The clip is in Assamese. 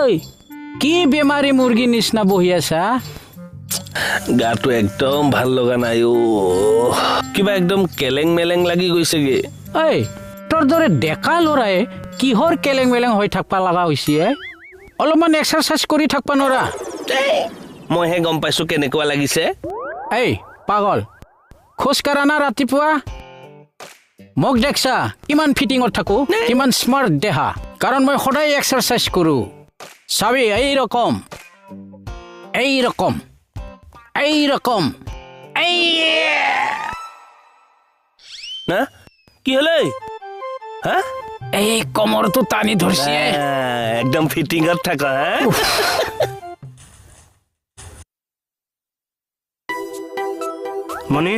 ঐ কি বেমাৰী মুৰ্গী নিচিনা বহি আছা গাটো একদম ভাল লগা নাই ও কিবা একদম কেলেং মেলেং লাগি গৈছেগে ঐ তোৰ দৰে ডেকা ল'ৰাই কিহৰ কেলেং মেলেং হৈ থাকবা লগা হৈছে অলপমান এক্সাৰচাইজ কৰি থাকবা নৰা মইহে গম পাইছো কেনেকুৱা লাগিছে এই পাগল খোজ কাঢ়া না ৰাতিপুৱা মোক দেখছা কিমান ফিটিঙত থাকো কিমান স্মাৰ্ট দেহা কাৰণ মই সদায় এক্সাৰচাইজ কৰো চাবি এইৰকম না কি হলে হা এই কমৰটো টানি ধৰছে একদম ফিটিঙত থাকা হা মণি